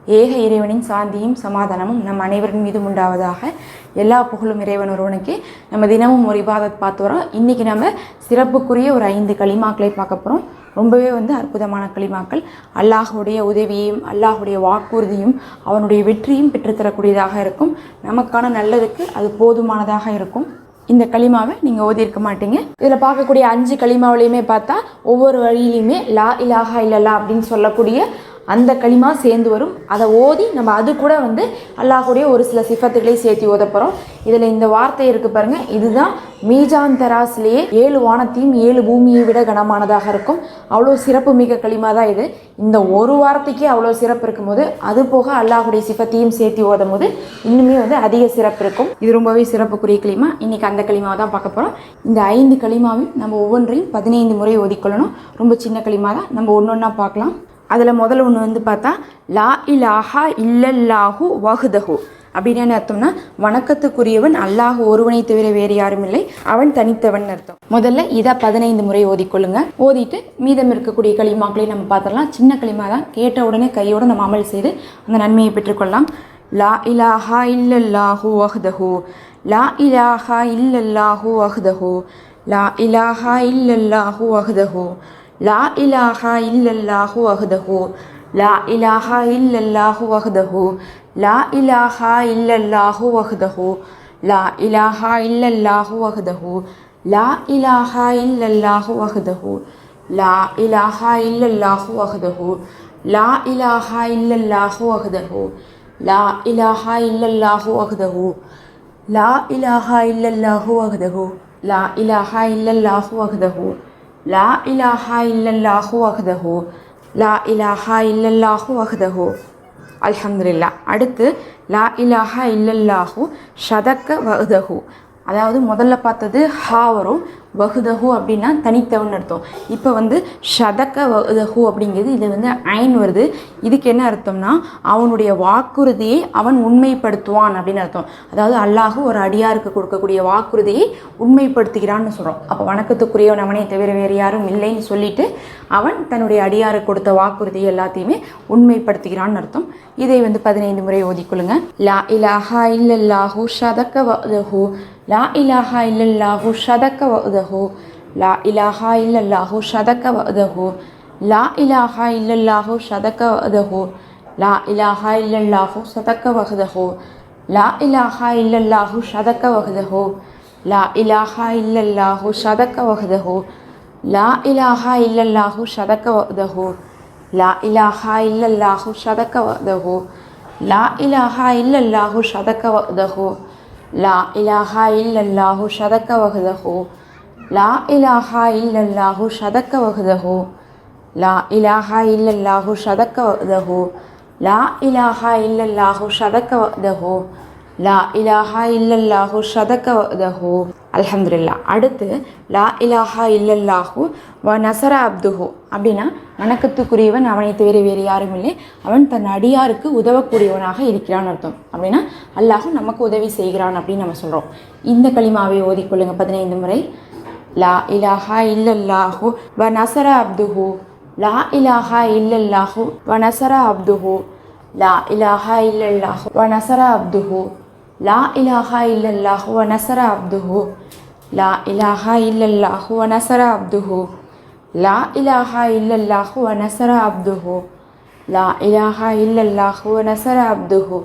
ஏக இறைவனின் சாந்தியும் சமாதானமும் நம் அனைவரின் மீதும் உண்டாவதாக. எல்லா புகழும் இறைவன் ஒருவனுக்கு. நம்ம தினமும் ஒரு இபாதத் பார்த்து வரோம். இன்றைக்கி நம்ம சிறப்புக்குரிய ஒரு 5 களிமாக்களை பார்க்க போகிறோம். ரொம்பவே அற்புதமான களிமாக்கள். அல்லாஹுடைய உதவியையும் அல்லாஹுடைய வாக்குறுதியும் அவனுடைய வெற்றியும் பெற்றுத்தரக்கூடியதாக இருக்கும். நமக்கான நல்லதுக்கு அது போதுமானதாக இருக்கும். இந்த களிமாவை நீங்கள் ஓதியிருக்க மாட்டீங்க. இதில் பார்க்கக்கூடிய 5 களிமாவிலையுமே பார்த்தா ஒவ்வொரு வழியிலையுமே லா இலாஹா இல்லல்லா அப்படின்னு சொல்லக்கூடிய அந்த களிமா சேர்ந்து வரும். அதை ஓதி நம்ம அது கூட அல்லாஹுடைய ஒரு சில சிஃபத்துக்களை சேர்த்து ஓத போகிறோம். இதில் இந்த வார்த்தை இருக்குது பாருங்கள், இதுதான் மீஜான் தராசிலேயே 7 வானத்தையும் 7 பூமியை விட கனமானதாக இருக்கும். அவ்வளோ சிறப்பு மிக களிமா தான் இது. இந்த ஒரு வார்த்தைக்கே அவ்வளோ சிறப்பு இருக்கும்போது அது போக அல்லாஹுடைய சிஃபத்தையும் சேர்த்து ஓதும் போது இன்னுமே அதிக சிறப்பு இருக்கும். இது ரொம்பவே சிறப்புக்குரிய களிமா. இன்றைக்கி அந்த களிமாவை தான் பார்க்க போகிறோம். இந்த 5 களிமாவையும் நம்ம ஒவ்வொன்றையும் 15 முறை ஓதிக்கொள்ளணும். ரொம்ப சின்ன களிமா தான், நம்ம ஒன்று ஒன்றா பார்க்கலாம். அதில் முதல்ல ஒன்று பார்த்தா லா இலாஹா இல்லல்லாஹு வஹ்தஹு அப்படின்னு என்ன அர்த்தம்னா, வணக்கத்துக்குரியவன் அல்லாஹ் ஒருவனை தவிர வேறு யாரும் இல்லை, அவன் தனித்தவன் அர்த்தம். முதல்ல இதை 15 முறை ஓதிக்கொள்ளுங்க. ஓதிட்டு மீதம் இருக்கக்கூடிய களிமாக்களையும் நம்ம பார்த்துடலாம். சின்ன களிமா தான், கேட்ட உடனே கையோடு நம்ம அமல் செய்து அந்த நன்மையை பெற்றுக்கொள்ளலாம். லா இலாஹா இல்லல்லாஹு வஹ்தஹு, லா இலாஹா இல்லல்லாஹு வஹ்தஹு, லா இலாஹா இல்லல்லாஹு வஹ்தஹு, லா இலாஹா இல்லல்லாஹு வஹ்தஹு, லா இலாஹா இல்லல்லாஹு வஹ்தஹு, லா இலாஹா இல்லல்லாஹு வஹ்தஹு, லா இலாஹா இல்லல்லாஹு வஹ்தஹு, லா இலாஹா இல்லல்லாஹு வஹ்தஹு, லா இலாஹா இல்லல்லாஹு வஹ்தஹு, லா இலாஹா இல்லல்லாஹு வஹ்தஹு, லா இலாஹா இல்லல்லாஹு வஹ்தஹு, லா இலாஹா இல்லல்லாஹு வஹ்தஹு, லா இலாஹா இல்லல்லாஹு வஹ்தஹு, லா இலாஹா இல்லல்லாஹு வஹ்தஹு, லா இலாஹா இல்லல்லாஹு வஹ்தஹு. அல்ஹம்துலில்லாஹ். அடுத்து லா இலாஹா இல்லல்லாஹு ஷதக்க வஹ்தஹு. அதாவது முதல்ல பார்த்தது ஹா வரும், வஹ்தஹு அப்படின்னா தனித்தவன் அர்த்தம். இப்போ ஷதக்க வஹ்தஹு அப்படிங்கிறது இது ஐன் வருது. இதுக்கு என்ன அர்த்தம்னா, அவனுடைய வாக்குறுதியை அவன் உண்மைப்படுத்துவான் அப்படின்னு அர்த்தம். அதாவது அல்லாஹ் ஒரு அடியாருக்கு கொடுக்கக்கூடிய வாக்குறுதியை உண்மைப்படுத்துகிறான்னு சொல்கிறோம். அப்போ வணக்கத்துக்குரியவன் அவனை தவிர வேறு யாரும் இல்லைன்னு சொல்லிட்டு அவன் தன்னுடைய அடியாருக்கு கொடுத்த வாக்குறுதியை எல்லாத்தையுமே உண்மைப்படுத்துகிறான்னு அர்த்தம். இதை 15 முறை ஓதிக்கொள்ளுங்க. லா இலாஹா இல்லல்லாஹு ஷதக்க வஹ்தஹு, லா இலாஹா இல்லல்லாஹு ஷதக்க வஹ்தஹு, லா இலாஹா இல்லல்லாஹு ஷதக்க வஹ்தஹு, லா இலாஹா இல்லல்லாஹு ஷதக்க வஹ்தஹு, லா இலாஹா இல்லல்லாஹு ஷதக்க வஹ்தஹு, லா இலாஹா இல்லல்லாஹு ஷதக்க வஹ்தஹு, லா இலாஹா இல்லல்லாஹு ஷதக்க வஹ்தஹு, லா இலாஹா இல்லல்லாஹு ஷதக்க வஹ்தஹு, லா இலாஹா இல்லல்லாஹு ஷதக்க வஹ்தஹு, லா இலாஹா இல்லல்லாஹு ஷதக்க வஹ்தஹு, லா இலாஹா இல்லல்லாஹு ஷதக்க வஹ்தஹு, லா இலாஹா இல்லல்லாஹு ஷதக்க வஹ்தஹு, லா இலாஹா இல்லல்லாஹு ஷதக்க வஹ்தஹு, லா இலாஹா இல்லல்லாஹு ஷதக்க வஹ்தஹு, லா இலாஹா இல்லல்லாஹு ஷதக்க வஹ்தஹு. அல்ஹம்துலில்லாஹ். அடுத்து லா இலாஹா இல்லல்லாஹு வ நஸர அப்துஹு அப்படின்னா, வணக்கத்துக்குரியவன் அவனை தவிர வேறு யாரும் இல்லை, அவன் தன் அடியாருக்கு உதவக்கூடியவனாக இருக்கிறான் அர்த்தம். அப்படின்னா அல்லாஹ் நமக்கு உதவி செய்கிறான் அப்படின்னு நம்ம சொல்கிறோம். இந்த களிமாவை ஓதிக்கொள்ளுங்க 15 முறை. லா இலாஹா இல்லல்லாஹு வ நஸர அப்துஹு, லா இலாஹா இல்லல்லாஹு வ நஸர அப்துஹு, லா இலாஹா இல்லல்லாஹு வ நஸர அப்துஹு, லா இலாஹா இல்லல்லாஹு வ நஸர அப்துஹு, லா இலாஹா இல்லல்லாஹு வ நஸர அப்துஹு, லா இலாஹா இல்லல்லாஹு வ நஸர அப்துஹு, லா இலாஹா இல்லல்லாஹு வ நஸர அப்துஹு,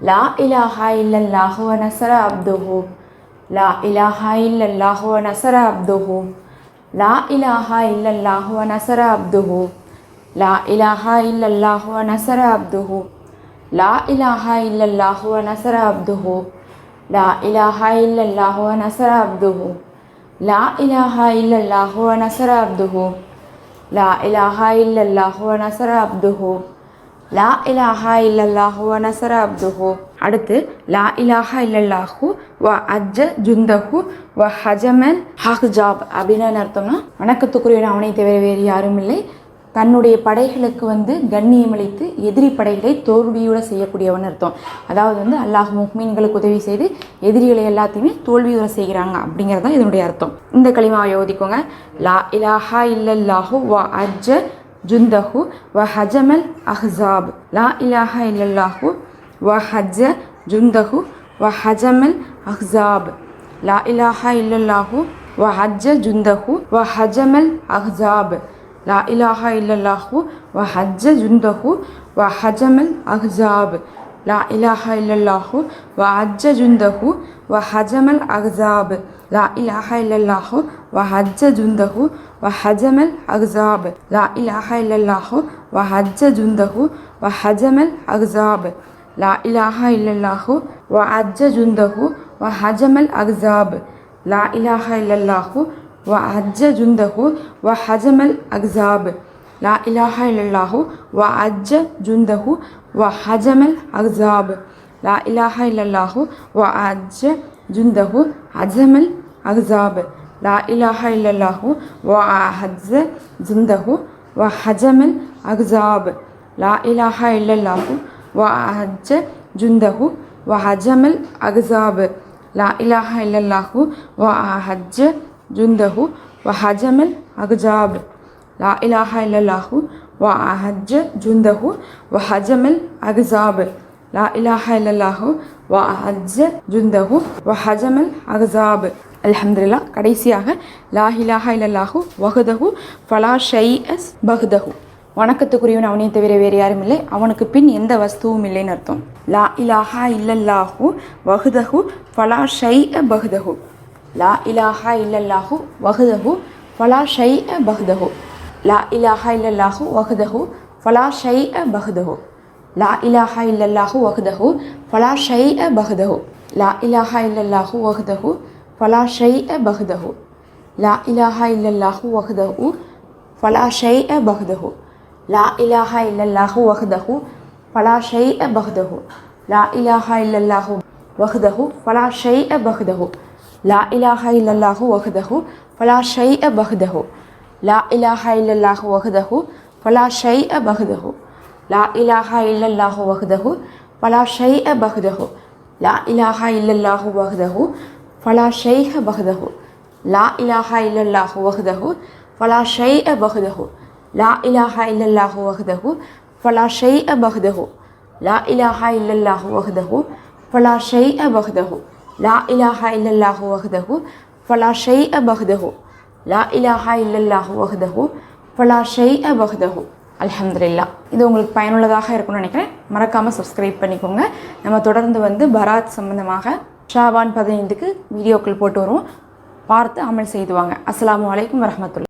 லா இலாஹா இல்லல்லாஹு வ நஸர அப்துஹு, லா இலாஹா இல்லல்லாஹு வ நஸர அப்துஹு, லா இலாஹா இல்லல்லாஹு வ நஸர அப்துஹு, லா இலாஹா இல்லல்லாஹு வ நஸர அப்துஹு, லா இலாஹா இல்லல்லாஹு வ நஸர அப்துஹு, லா இலாஹா இல்லல்லாஹு வ நஸர அப்துஹு, லா இலாஹா இல்லல்லாஹு வ நஸர அப்துஹு, லா இலாஹா இல்லல்லாஹு வ நஸர அப்துஹு, லா இலாஹா இல்லல்லாஹு வ நஸர அப்துஹு. அடுத்து லா இலாஹா இல்லல்லாஹு வ அஜ்ஜ ஜுந்தஹு வ ஹஜமல் ஹஹ்ஜாப் அப்படின்னு என்ன அர்த்தம்னா, வணக்கத்துக்குரியவன் அவனை தவிர வேறு யாரும் இல்லை, தன்னுடைய படைகளுக்கு கண்ணியமளித்து எதிரி படைகளை தோல்வியோடு செய்யக்கூடியவன் அர்த்தம். அதாவது அல்லாஹ் முஃமின்களுக்கு உதவி செய்து எதிரிகளை எல்லாத்தையுமே தோல்வியோட செய்கிறாங்க அப்படிங்கிறது தான் இதனுடைய அர்த்தம். இந்த களிமாவை ஓதிக்கோங்க. லா இலாஹா இல்லல்லாஹு வ அஜ்ஜ ஜுந்தஹு வஹஜமல் அஹ்ஸாப். லா இலாஹா இல்லல்லாஹு வஹஜ்ஜ ஜுந்தஹு வஹஜமல் அஹ்ஸாப். லா இலாஹா இல்லல்லாஹு வஹஜ்ஜ ஜுந்தஹு வஹஜமல் அஹ்ஸாப். லா இலாஹா இல்லல்லாஹு வஹஜ்ஜ ஜுந்தஹு வஹஜமல் அஹ்ஸாப். லா இலாஹா இல்லல்லாஹு வஹஜ்ஜ ஜுந்தஹு வஹஜமல் அஹ்ஸாப். லா இலாஹா இல்லல்லாஹு வஹஜ்ஜ ஜுந்தஹு வஹஜமல் அஹ்ஸாப். லா இலாஹா இல்லல்லாஹு வஹஜ்ஜ ஜுந்தஹு வஹஜமல் அஹ்ஸாப். லா இலாஹா இல்லல்லாஹு வஹஜ்ஜ ஜுந்தஹு வஹஜமல் அஹ்ஸாப். லா இலாஹா இல்லல்லாஹு வஹஜ்ஜ ஜுந்தஹு வஹஜமல் அஹ்ஸாப். லா இலாஹா இல்லல்லாஹு வஹஜ்ஜ ஜுந்தஹு வஹஜமல் அஹ்ஸாப். லா இலாஹா இல்லல்லாஹு வஹஜ்ஜ ஜுந்தஹு ஹஜமல் அஹ்ஸாப். லா இலாஹா இல்லல்லாஹு வஹஜ்ஜ ஜுந்தஹு வஹஜமல் அஹ்ஸாப். லா இலாஹா இல்லல்லாஹு வஹஜ்ஜ ஜுந்தஹு வஹஜமல் அஹ்ஸாப். லா இலாஹா இல்லல்லாஹு வஹஜ்ஜ ஜுந்தஹு வஹஜமல் அஹ்ஸாப். லா இலாஹா இல்லல்லாஹு வஹஜ்ஜ ஜுந்தஹு வஹஜமல் அஹ்ஸாப். லா இலாஹா இல்லல்லாஹு வஹஜ்ஜ ஜுந்தஹு வஹஜமல் அஹ்ஸாப். அல்ஹம்துலில்லாஹ். கடைசியாக லா இலாஹா இல்லல்லாஹு வஹ்தஹு ஃபலா ஷைஅ பஹ்தஹு. வணக்கத்துக்குரியவன் அவனை தவிர வேறு யாரும் இல்லை, அவனுக்கு பின் எந்த வஸ்துவும் இல்லைன்னு அர்த்தம். லா இலாஹா இல்லல்லாஹு வஹ்தஹு ஃபலா ஷைஅ பஹ்தஹு. லா இலாஹா இல்லல்லாஹு வஹ்தஹு ஃபலா ஷைஅ பஹ்தஹு. லா இலாஹா இல்லல்லாஹு வஹ்தஹு ஃபலா ஷைஅ பஹ்தஹு. லா இலாஹா இல்லல்லாஹு வஹ்தஹு ஃபலா ஷைஅ பஹ்தஹு. லா இலாஹா இல்லல்லாஹு வஹ்தஹு ஃபலா ஷைஅ பஹ்தஹு. லா இலாஹா இல்லல்லாஹு வஹ்தஹு ஃபலா ஷைஅ பஹ்தஹு. லா இலாஹா இல்லல்லாஹு வஹ்தஹு ஃபலா ஷைஅ பஹ்தஹு. லா இலாஹா இல்லல்லாஹு வஹ்தஹு ஃபலா ஷைஅ பஹ்தஹு. லா இலாஹா இல்லல்லாஹு வஹ்தஹு ஃபலா ஷைஅ பஹ்தஹு. லா இலாஹா இல்லல்லாஹு வஹ்தஹு ஃபலா ஷைஅ பஹ்தஹு. லா இலாஹா இல்லல்லாஹு வஹ்தஹு ஃபலா ஷைஅ பஹ்தஹு. லா இலாஹா இல்லல்லாஹு வஹ்தஹு ஃபலா ஷைஅ பஹ்தஹு. லா இலாஹா இல்லல்லாஹு வஹ்தஹு ஃபலா ஷைஅ பஹ்தஹு. லா இலாஹா இல்லல்லாஹு வஹ்தஹு ஃபலா ஷைஅ பஹ்தஹு. லா இலாஹா இல்லல்லாஹு வஹ்தஹு ஃபலா ஷைஅ பஹ்தஹு. லா இலாஹா இல்லல்லாஹு வஹ்தஹு ஃபலா ஷைஅ பஹ்தஹு. லா இலாஹா இல்லல்லாஹு வஹ்தஹு ஃபலா ஷைஅ பஹ்தஹு. அல்ஹம்துலில்லாஹ். இது உங்களுக்கு பயனுள்ளதாக இருக்கும்னு நினைக்கிறேன். மறக்காமல் சப்ஸ்கிரைப் பண்ணிக்கோங்க. நம்ம தொடர்ந்து பராத் சம்பந்தமாக ஷாபான் 15க்கு வீடியோக்கள் போட்டு வருவோம். பார்த்து அமல் செய்து வாங்க. அஸ்ஸலாமு அலைக்கும் வரஹ்மத்துல்லாஹ்.